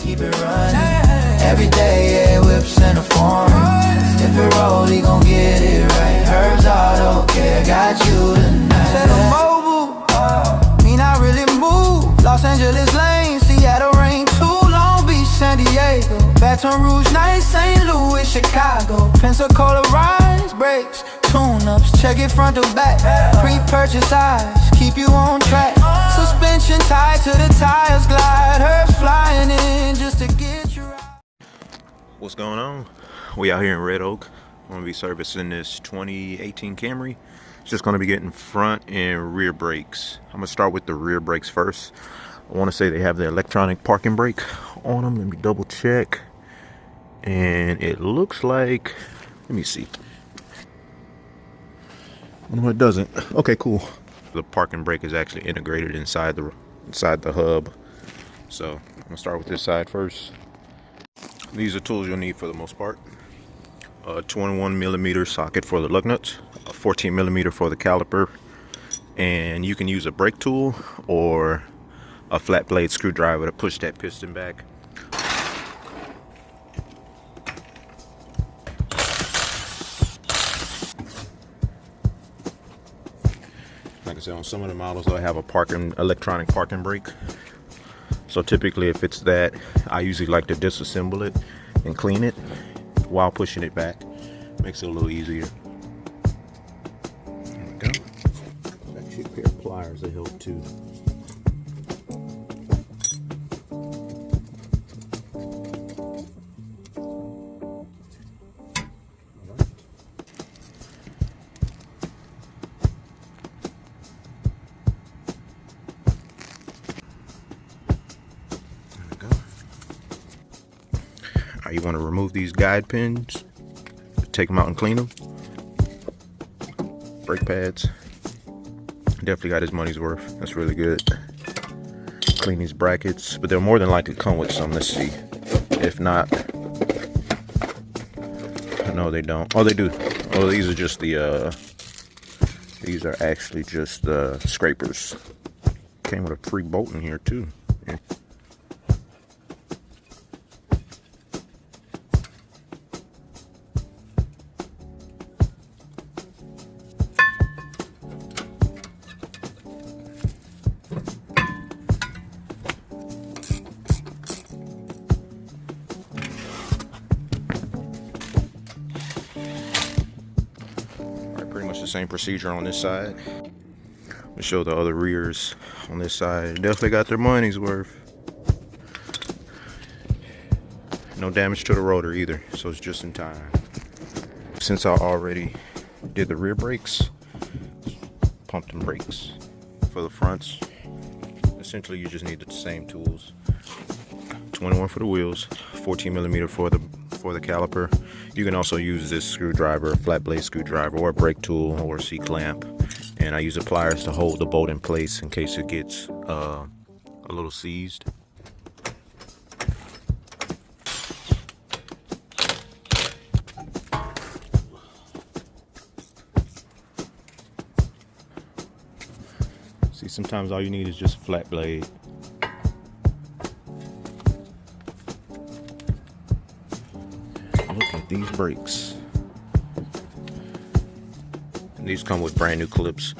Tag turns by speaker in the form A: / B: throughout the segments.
A: keep it running. Every day, yeah, whips in the foreign. If it rolls, he gon' get it right. HerbzAutoCare got you tonight. Said I'm mobile, mean I really move. Los Angeles lane, Seattle rain, too Long Beach, San Diego, Baton Rouge, nice, St. Louis, Chicago, Pensacola, rise, brakes, tune-ups, check it front to back. Pre-purchase eyes, keep you on track. Suspension tied to the tires, glide. Herbs flying in just to get you right.
B: What's going on? We out here in Red Oak. I'm gonna be servicing this 2018 Camry. It's just gonna be getting front and rear brakes. I'm gonna start with the rear brakes first. I want to say they have the electronic parking brake on them. Let me double check. And it looks like, let me see. No, it doesn't. Okay, cool. The parking brake is actually integrated inside the hub. So I'm gonna start with this side first. These are tools you'll need for the most part. A 21mm socket for the lug nuts, a 14mm for the caliper, and you can use a brake tool or a flat blade screwdriver to push that piston back. Like I said, on some of the models they'll have a electronic parking brake. So typically if it's that, I usually like to disassemble it and clean it while pushing it back. Makes it a little easier. There we go. Actually a pair of pliers that help too. You want to remove these guide pins, take them out and clean them. Brake pads, definitely got his money's worth. That's really good. Clean these brackets, but they'll more than likely come with some. Let's see. If not, no, they don't. Oh, they do. Oh, these are just the these are actually just the scrapers. Came with a free bolt in here too. Yeah. Pretty much the same procedure on this side. We'll show the other rears on this side. Definitely got their money's worth. No damage to the rotor either, so it's just in time. Since I already did the rear brakes, pumped and brakes for the fronts. Essentially you just need the same tools. 21 for the wheels, 14mm for the caliper. You can also use this screwdriver, a flat blade screwdriver, or a brake tool, or a C-clamp. And I use the pliers to hold the bolt in place in case it gets a little seized. See, sometimes all you need is just a flat blade. Look at these brakes. And these come with brand new clips.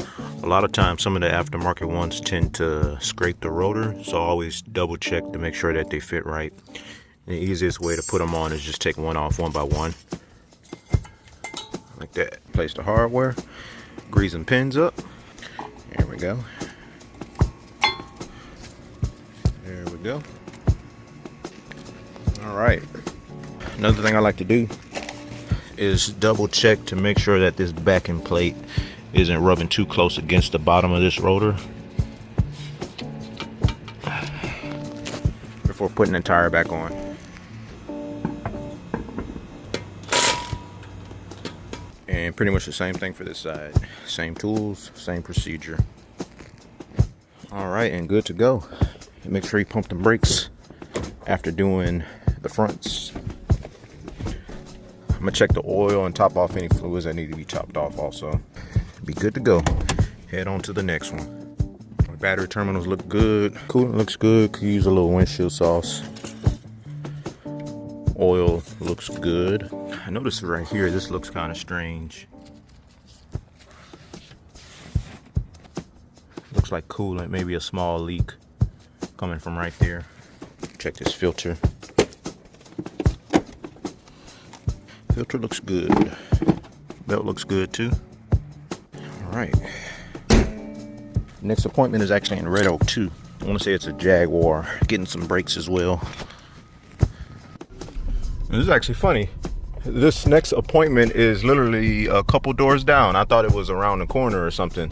B: A lot of times some of the aftermarket ones tend to scrape the rotor, so always double check to make sure that they fit right. And the easiest way to put them on is just take one off one by one. Like that. Place the hardware, grease some pins up. There we go. There we go. All right. Another thing I like to do is double check to make sure that this backing plate isn't rubbing too close against the bottom of this rotor before putting the tire back on. And pretty much the same thing for this side. Same tools, same procedure. All right, and good to go. And make sure you pump the brakes after doing the fronts. I'm gonna check the oil and top off any fluids that need to be topped off also. Be good to go. Head on to the next one. My battery terminals look good. Coolant looks good. Could use a little windshield sauce. Oil looks good. I noticed right here, this looks kind of strange. Looks like coolant, maybe a small leak coming from right there. Check this filter. Filter looks good. Belt looks good too. All right. Next appointment is actually in Red Oak too. I want to say it's a Jaguar. Getting some brakes as well. This is actually funny. This next appointment is literally a couple doors down. I thought it was around the corner or something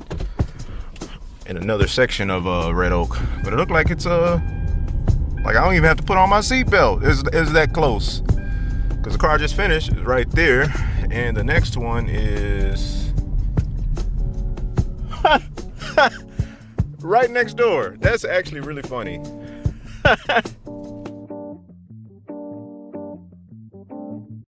B: in another section of Red Oak, but it looked like it's like I don't even have to put on my seatbelt. It's that close. Because the car just finished, is right there, and the next one is right next door. That's actually really funny.